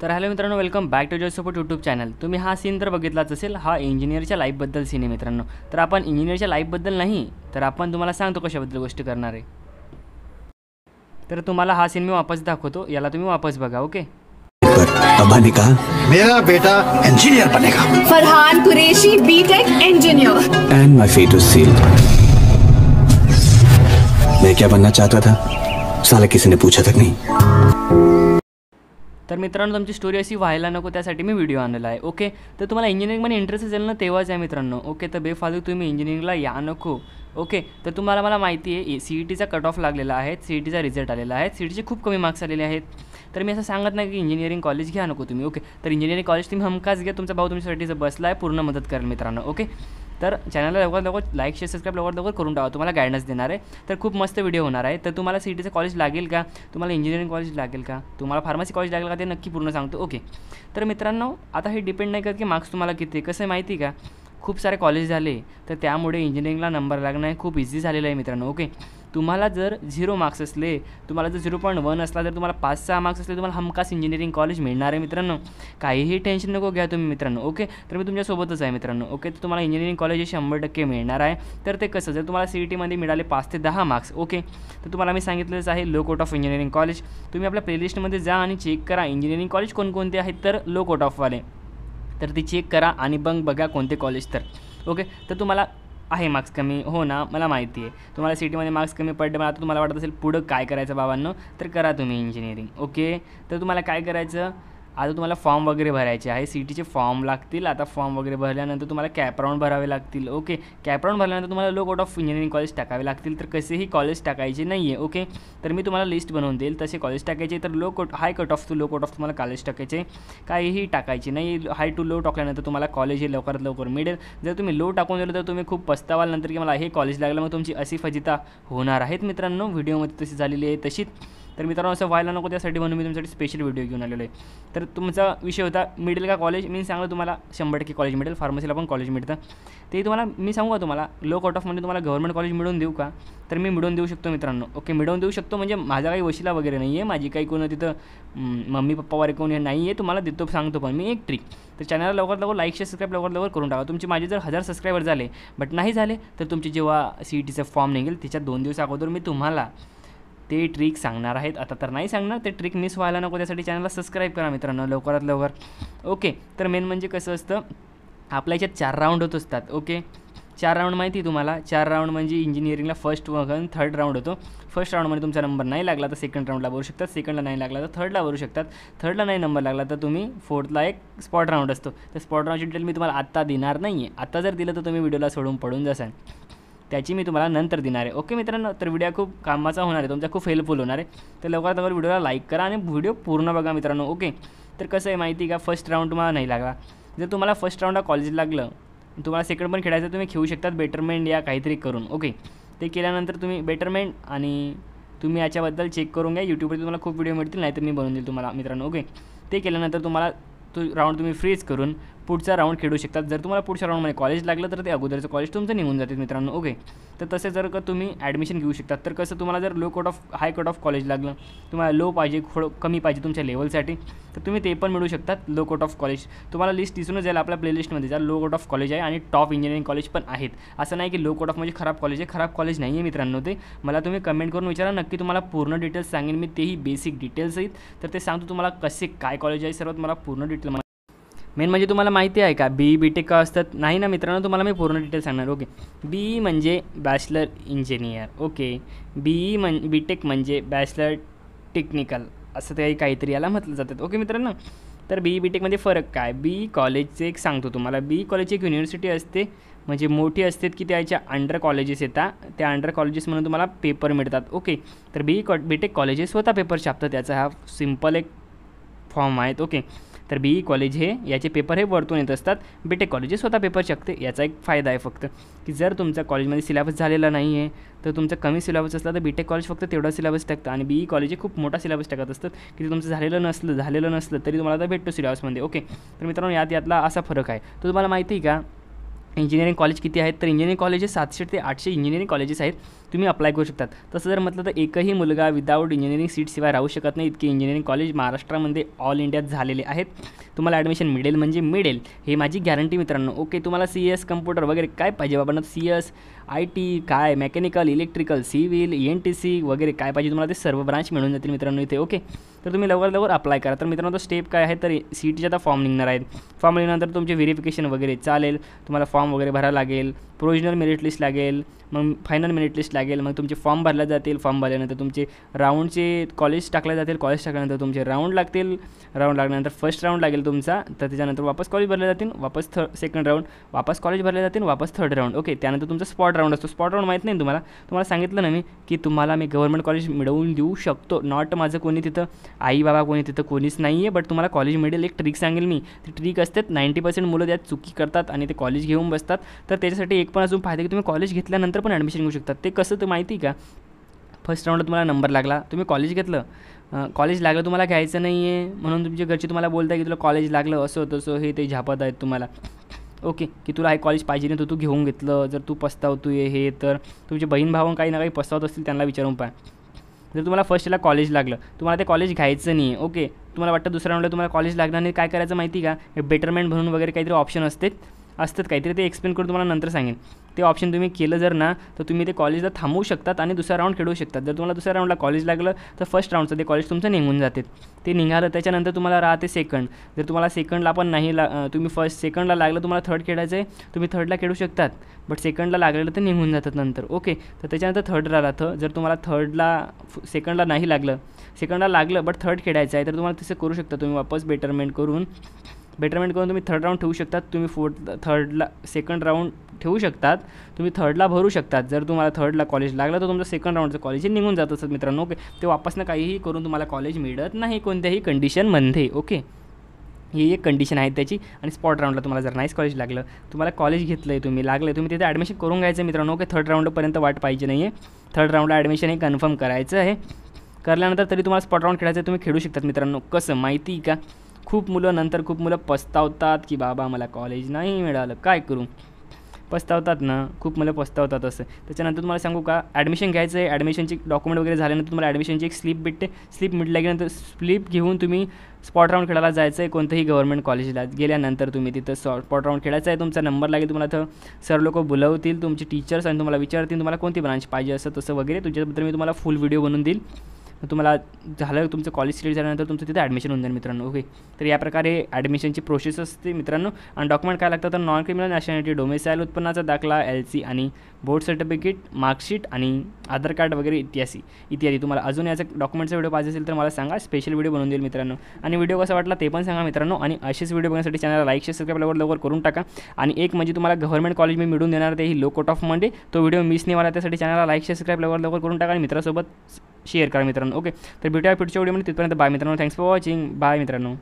तर हॅलो मित्रांनो, welcome back to Joy Support YouTube channel. तुम्ही हा सीन तर बघितलाच असेल. हा इंजिनियरच्या लाईफबद्दल सीन आहे मित्रांनो. तर आपण इंजिनियरच्या लाईफबद्दल नाही, तर आपण तुम्हाला सांगतो कशाबद्दल गोष्ट करणार आहे. तर तुम्हाला हा सीन मी वापस दाखवतो, याला तुम्ही वापस बघा. ओके. अब्बा ने कहा मेरा बेटा इंजीनियर बनेगा. Farhan Qureshi BTech engineer. And my fate was sealed. मैं क्या बनना चाहता था साला किसी ने पूछा तक नहीं. तर मित्रांनो, तुमची स्टोरी अशी व्हायला नको त्यासाठी मी व्हिडिओ आणलेला आहे. ओके. तर तुम्हाला इंजिनिअरिंगमध्ये इंटरेस्ट असेल ना, तेव्हाच आहे मित्रांनो. ओके. तर बेफालतू तुम्ही इंजिनिअरिंगला या नको. ओके. तर तुम्हाला मला माहिती आहे CETचा कट ऑफ लागलेला आहे, CETचा रिझल्ट आलेला आहे, CETचे खूप कमी मार्क्स आलेले आहेत. तर मी असं सांगत नाही की इंजिनिअरिंग कॉलेज घ्या नको तुम्ही. ओके. तर इंजिनिअरिंग कॉलेज तुम्ही हमखास घ्या. तुमचा भाऊ तुमच्यासाठी जर बसला आहे, पूर्ण मदत करेल मित्रांनो. ओके. तर चॅनलला लवकर लाईक शेअर सबस्क्राईब लवकर करून टाका. तुम्हाला गायडन्स देणार आहे. तर खूप मस्त व्हिडिओ होणार आहे. तर तुम्हाला CETचं कॉलेज लागेल का, तुम्हाला इंजिनिअरिंग कॉलेज लागेल का, तुम्हाला फार्मसी कॉलेज लागेल का, ते नक्की पूर्ण सांगतो. ओके. तर मित्रांनो, आता हे डिपेंड नाही करत की मार्क्स तुम्हाला किती. कसं आहे माहिती का, खूप सारे कॉलेज झाले तर त्यामुळे इंजिनिअरिंगला नंबर लागणं हे खूप इझी झालेलं आहे मित्रांनो. ओके. तुम्हाला जर 0 मार्क्स असले, तुम्हाला जर 0.1 असला, जर तुम्हाला 5-6 मार्क्स असले, तुम्हाला हमखास इंजिनिअरिंग कॉलेज मिळणार आहे मित्रांनो. काहीही टेन्शन नको घ्या तुम्ही मित्रांनो. ओके. तर मी तुमच्यासोबतच आहे मित्रांनो. ओके. तर तुम्हाला इंजिनिअरिंग कॉलेज हे 100% मिळणार आहे. तर ते कसं, जर तुम्हाला CETमध्ये मिळाले 5 ते 10 मार्क्स. ओके. तर तुम्हाला मी सांगितलंच आहे low cut off engineering college. तुम्ही आपल्या प्लेलिस्टमध्ये जा आणि चेक करा इंजिनिअरिंग कॉलेज कोणकोणते आहेत, तर लो कोट ऑफवाले. तर ती चेक करा आणि मग बघा कोणते कॉलेज. तर ओके. तर तुम्हाला आहे मार्क्स कमी, हो ना, मला माहिती आहे तुम्हाला CETमध्ये मार्क्स कमी पडले. मला आता तुम्हाला वाटत असेल पुढं काय करायचं बाबांनो, तर करा तुम्ही इंजिनिअरिंग. ओके. तर तुम्हाला काय करायचं, आता तुम्हाला फॉर्म वगैरे भरायचे आहे. CETचे फॉर्म लागतील. आता फॉर्म वगैरे भरल्यानंतर तुम्हाला कॅप राऊंड भरावे लागतील. ओके. कॅप राऊंड भरल्यानंतर तुम्हाला low cut off engineering college टाकावे लागतील. तर कसेही कॉलेज टाकायचे नाही आहे. ओके. तर मी तुम्हाला लिस्ट बनवून देईल, तसे कॉलेज टाकायचे. तर high cut off to low cut off तुम्हाला कॉलेज टाकायचे, काहीही टाकायचे नाही. हाय टू लो टाकल्यानंतर तुम्हाला कॉलेज हे लवकरात लवकर मिळेल. जर तुम्ही लो टाकून दिलं तर तुम्ही खूप पस्तावाल नंतर की मला हे कॉलेज लागलं, मग तुमची अशी फजिता होणार आहेत मित्रांनो. व्हिडिओमध्ये तशी झालेली आहे तशीच. तर मित्रांनो, असं व्हायला नको त्यासाठी म्हणून मी तुमच्यासाठी स्पेशल व्हिडिओ घेऊन आलेलो आहे. तर तुमचा विषय होता मिळेल का कॉलेज. मी सांगलं तुम्हाला 100% कॉलेज मिळेल. फार्मसीला पण कॉलेज मिळतं. ते तुम्हाला मी सांगू का, तुम्हाला लो कट ऑफमध्ये तुम्हाला गव्हर्नमेंट कॉलेज मिळवून देऊ का, तर मी मिळवून देऊ शकतो मित्रांनो. ओके. मिळवून देऊ शकतो म्हणजे माझा काही वशिला वगैरे नाही आहे, माझी काही कोण तिथं मम्मी पप्पा वगैरे कोण नाही आहे. तुम्हाला देतो सांगतो पण मी एक ट्रिक. तर चॅनलला लवकर लाईक शेअर सबस्क्राईब लवकर करून टाका. तुमचे माझे जर 1000 सबस्क्रायबर झाले बट नाही झाले, तर तुमची जेव्हा CETचा फॉर्म निघेल त्याच्या 2 दिवस अगोदर मी तुम्हाला ते ट्रिक सांगणार आहेत. आता तर नाही सांगणार, ते ट्रिक मिस व्हायला नको त्यासाठी चॅनलला सबस्क्राईब करा मित्रांनो लवकरात लवकर. ओके. तर मेन म्हणजे कसं असतं, आपल्या याच्यात 4 राऊंड होत असतात. ओके. 4 राऊंड माहिती आहे तुम्हाला. 4 राऊंड म्हणजे इंजिनिअरिंगला फर्स्ट वगैरे 3rd राऊंड होतो. फर्स्ट राऊंडमध्ये तुमचा नंबर नाही लागला तर सेकंड राऊंडला भरू शकतात, सेकंडला नाही लागला तर थर्डला भरू शकतात, थर्डला नाही नंबर लागला तर तुम्ही 4थला एक स्पॉट राऊंड असतो. तर स्पॉट राऊंडची डिटेल मी तुम्हाला आत्ता देणार नाही आहे. आता जर दिलं तर तुम्ही व्हिडिओला सोडून पडून जासाल, त्याची मी तुम्हाला नंतर देणार आहे. ओके मित्रांनो. तर व्हिडिओ खूप कामाचा होणार आहे, तुमचा खूप हेल्पफुल होणार आहे. तर लवकरात लवकर व्हिडिओला लाईक करा आणि व्हिडिओ पूर्ण बघा मित्रांनो. ओके. तर कसं आहे माहिती का, फर्स्ट राऊंड तुम्हाला नाही लागला, जर तुम्हाला फर्स्ट राऊंडला कॉलेज लागलं, तुम्हाला सेकंड पण खेळायचं, तुम्ही खेळू शकतात बेटरमेंट या काहीतरी करून. ओके. ते केल्यानंतर तुम्ही बेटरमेंट आणि तुम्ही याच्याबद्दल चेक करून घ्या. यूट्यूबवर तुम्हाला खूप व्हिडिओ मिळतील, नाही तर मी बनवून देईल तुम्हाला मित्रांनो. ओके. ते केल्यानंतर तुम्हाला तो राऊंड तुम्ही फ्रीज करून पुढचा राऊंड खेळू शकतात. जर तुम्हाला पुढच्या राऊंडमध्ये कॉलेज लागलं तर ते अगोदरचं कॉलेज तुमचं निघून जाते मित्रांनो. ओके. तर तसे जर का तुम्ही ॲडमिशन घेऊ शकतात. तर कसं, तुम्हाला जर low cut of high cut of college लागलं, तुम्हाला लो पाहिजे, थोडं कमी पाहिजे तुमच्या लेवलसाठी, तर तुम्ही ते पण मिळू शकतात लो कट ऑफ कॉलेज. तुम्हाला लिस्ट दिसूनच जाईल आपल्या प्लेलिस्टमध्ये. जा, लो कट ऑफ कॉलेज आहे आणि टॉप इंजिनिअरिंग कॉलेज पण आहेत. असं नाही की लो कट ऑफ म्हणजे खराब कॉलेज आहे. खराब कॉलेज नाही आहे मित्रांनो. ते मला तुम्ही कमेंट करून विचारा, नक्की तुम्हाला पूर्ण डिटेल्स सांगेन मी, तेही बेसिक डिटेल्स आहेत. तर ते सांगतो तुम्हाला कसे काय कॉलेज आहे, सर्वात मला पूर्ण डिटेल. मेन म्हणजे तुम्हाला माहिती आहे का BE BTech का असतात, नाही ना मित्रांनो, तुम्हाला मी पूर्ण डिटेल सांगणार. ओके. BE म्हणजे बॅचलर इंजिनियर. ओके. BTech म्हणजे बॅचलर टेक्निकल, असं ते काहीतरी याला म्हटलं जातं. ओके मित्रांनो. तर BE BTechमध्ये फरक काय, BE कॉलेजचे एक सांगतो तुम्हाला. BE कॉलेजची एक युनिव्हर्सिटी असते, म्हणजे मोठी असते की त्याच्या अंडर कॉलेजेस येतात, त्या अंडर कॉलेजेस म्हणून तुम्हाला पेपर मिळतात. ओके. तर BE BTech कॉलेजेस स्वतः पेपर छापतात, त्याचा हा सिम्पल एक फॉर्म आहेत. ओके. तर BE कॉलेज हे याचे पेपर हे वरतून येत असतात, BTech कॉलेज स्वतः पेपर छापते. याचा एक फायदा आहे फक्त की जर तुमचा कॉलेजमध्ये सिलेबस झालेला नाही आहे, तर तुमचा कमी सिलेबस असला तर BTech कॉलेज फक्त तेवढा सिलेबस टाकतं आणि BE कॉलेज हे खूप मोठा सिलेबस टाकत असतात की तुमचं झालेलं नसलं तरी तुम्हाला आता भेटतो सिलेबसमध्ये. ओके. तर मित्रांनो, यातला असा फरक आहे. तर तुम्हाला माहिती आहे का इंजिनिअरिंग कॉलेज किती आहेत, तर इंजिनिअरिंग कॉलेजेस 700 ते 800 इंजिनिअरिंग कॉलेजेस आहेत. तुम्ही अप्लाय करू शकतात. तसं जर म्हटलं तर एकही मुलगा विदाऊट इंजिनिअरिंग सीटशिवाय राहू शकत नाही. इतके इंजिनिअरिंग कॉलेज महाराष्ट्रामध्ये ऑल इंडियात झालेले आहेत. तुम्हाला ॲडमिशन मिळेल म्हणजे मिळेल, हे माझी गॅरंटी मित्रांनो. ओके, तुम्हाला CS कम्प्युटर वगैरे काय पाहिजे बाबा, CS IT काय मेकॅनिकल इलेक्ट्रिकल सिव्हिल ENTC वगैरे काय पाहिजे तुम्हाला ते सर्व ब्रांच मिळून जातील मित्रांनो इथे. ओके, तर तुम्ही लवकर अप्लाय करा. तर मित्रांनो तो स्टेप काय आहे, तर CETचे आता फॉर्म निघणार आहेत. फॉर्म निघाल्यानंतर तुमचे व्हेरिफिकेशन वगैरे चालेल. तुम्हाला फॉर्म वगैरे भरायला लागेल, प्रोविजनल मेरिट लिस्ट लागेल, मग फायनल मेरिट लिस्ट लागेल, मग तुमचे फॉर्म भरले जातील. फॉर्म भरल्यानंतर तुमचे राऊंडचे कॉलेज टाकले जातील. कॉलेज टाकल्यानंतर तुमचे राऊंड लागतील. राऊंड लागल्यानंतर फर्स्ट राऊंड लागेल तुमचा. तर त्याच्यानंतर वापस कॉलेज भरले जातील. वापस सेकंड राऊंड, वापस कॉलेज भरले जातील. वापस थर्ड राऊंड. ओके, त्यानंतर तुमचा स्पॉट राऊंड असतो. स्पॉट राऊंड माहीत नाही तुम्हाला सांगितलं ना मी की तुम्हाला मी गव्हर्नमेंट कॉलेज मिळवून देऊ शकतो. नॉट माझं कोणी तिथं आई बाबा कोणी तिथं कोणीच नाही आहे, बट तुम्हाला कॉलेज मिळेल. एक ट्रिक सांगेल मी. ती ट्रिक असते 90% मुलं त्यात चुकी करतात आणि ते कॉलेज घेऊन बसतात. तर त्याच्यासाठी एक पण अजून फायदा की तुम्ही कॉलेज घेतल्यानंतर पण ॲडमिशन घेऊ शकतात. ते कसं तर माहिती का, फर्स्ट राऊंडला तुम्हाला नंबर लागला, तुम्ही कॉलेज घेतलं. कॉलेज लागलं तुम्हाला घ्यायचं नाही आहे म्हणून तुमच्या घरचे तुम्हाला बोलताय की तुला कॉलेज लागलं असं तसं हे ते झापत आहेत तुम्हाला. ओके, की तुला हे कॉलेज पाहिजे नाही तर तू घेऊन घेतलं. जर तू पस्तावतोय हे, तर तुमचे बहीण भाऊ काही ना काही पस्तावत असतील त्यांना विचारून पाहा. जर तुम्हाला फर्स्टला कॉलेज लागलं, तुम्हाला ते कॉलेज घ्यायचं नाही. ओके, तुम्हाला वाटतं दुसऱ्या राऊंडला तुम्हाला कॉलेज लागणार नाही, काय करायचं माहिती का, बेटरमेंट म्हणून वगैरे काहीतरी ऑप्शन असतात काहीतरी, ते एक्सप्लेन करून तुम्हाला नंतर सांगेन. ते ऑप्शन तुम्ही केलं जर ना, तर तुम्ही ते कॉलेजला थांबवू शकतात आणि दुसरा राऊंड खेळू शकतात. जर तुम्हाला दुसऱ्या राऊंडला कॉलेज लागलं तर फर्स्ट राऊंडचं ते कॉलेज तुमचं निघून जाते. ते निघालं त्याच्यानंतर तुम्हाला राहते सेकंड. जर तुम्हाला सेकंडला पण नाही तुम्ही सेकंडला लागलं, तुम्हाला थर्ड खेळायचं आहे, तुम्ही थर्डला खेळू शकतात. बट सेकंडला लागलेलं तर निघून जातात नंतर. ओके, तर त्याच्यानंतर थर्डला राहतं. जर तुम्हाला सेकंडला नाही लागलं, सेकंडला लागलं बट थर्ड खेळायचं आहे, तर तुम्हाला तसं करू शकता. तुम्ही वापस बेटरमेंट करून तुम्ही थर्ड राऊंड ठेवू शकतात. तुम्ही सेकंड राऊंड ठेवू शकतात. तुम्ही थर्डला भरू शकतात. जर तुम्हाला थर्डला कॉलेज लागलं तर तुमचं सेकंड राऊंडचं कॉलेज निघून जात असतात मित्रांनो. ओके, ते वापसनं काहीही करून तुम्हाला कॉलेज मिळत नाही कोणत्याही कंडिशनमध्ये. ओके, ही एक कंडिशन आहे त्याची. आणि स्पॉट राऊंडला तुम्हाला जर नाईस कॉलेज लागलं, तुम्हाला कॉलेज घेतलं आहे, तुम्ही तिथे ॲडमिशन करून घ्यायचं मित्रांनो. ओके, थर्ड राऊंडपर्यंत वाट पाहिजे नाही आहे. थर्ड राऊंडला ॲडमिशन हे कन्फर्म करायचं आहे. करल्यानंतर तरी तुम्हाला स्पॉट राऊंड खेळायचं आहे, तुम्ही खेळू शकतात मित्रांनो. कसं माहिती का, खूप मुलं पस्तावतात की बाबा मला कॉलेज नाही मिळालं, काय करू, पस्तावतात ना, खूप मुलं पस्तावतात असं. त्याच्यानंतर तुम्हाला सांगू का, ॲडमिशन घ्यायचं आहे. ॲडमिशनची डॉक्युमेंट वगैरे झाल्यानंतर तुम्हाला ॲडमिशनची एक स्लिप भेटते. स्लिप मिळाल्यानंतर स्लिप घेऊन तुम्ही स्पॉट राऊंड खेळायला जायचं आहे. कोणत्याही गव्हर्नमेंट कॉलेजला गेल्यानंतर तुम्ही तिथं स्पॉट राऊंड खेळायचं आहे. तुमचा नंबर लागेल, तुम्हाला तर सर लोक बोलवतील, तुमचे टीचर्स, आणि तुम्हाला विचारतील तुम्हाला कोणती ब्रांच पाहिजे असं तसं वगैरे. तुझ्याबद्दल मी तुम्हाला फुल व्हिडिओ बनवून देईल. तुम्हाला झालं तुमचं कॉलेज सिलेक्ट झाल्यानंतर तुमचं तिथे ॲडमिशन होऊन जाईल मित्रांनो. ओके, तर या प्रकारे ॲडमिशनची प्रोसेस असते मित्रांनो. आणि डॉक्युमेंट काय लागतं तर नॉन क्रिमिनल नॅशनॅलिटी, डोमेसाईल, उत्पन्नाचा दाखला, LC आणि बोर्ड सर्टिफिकेट, मार्कशीट आणि आधार कार्ड वगैरे इत्यादी. तुम्हाला अजून याचा डॉक्युमेंटचा व्हिडिओ पाहिजे असेल तर मला सांगा, स्पेशल व्हिडिओ बनवून देईल मित्रांनो. आणि व्हिडिओ कसा वाटला ते पण सांगा मित्रांनो. आणि असेच व्हिडिओ बघण्यासाठी चॅनलला लाईक शेअर सबस्क्राईब लवकर करून टाका. आणि एक म्हणजे तुम्हाला गव्हर्नमेंट कॉलेज मी मिळून देणार ते ही लो कट ऑफ मध्ये, तो व्हिडिओ मिस नाही व्हायला त्यासाठी चॅनलला लाईक शेअर सबस्क्राईब लवकर करून टाका आणि मित्रांसोबत शेअर करा मित्रांनो. ओके, तर भेटूया पुढच्या व्हिडिओमध्ये. तिथपर्यंत बाय मित्रांनो. Thanks for watching. बाय मित्रांनो.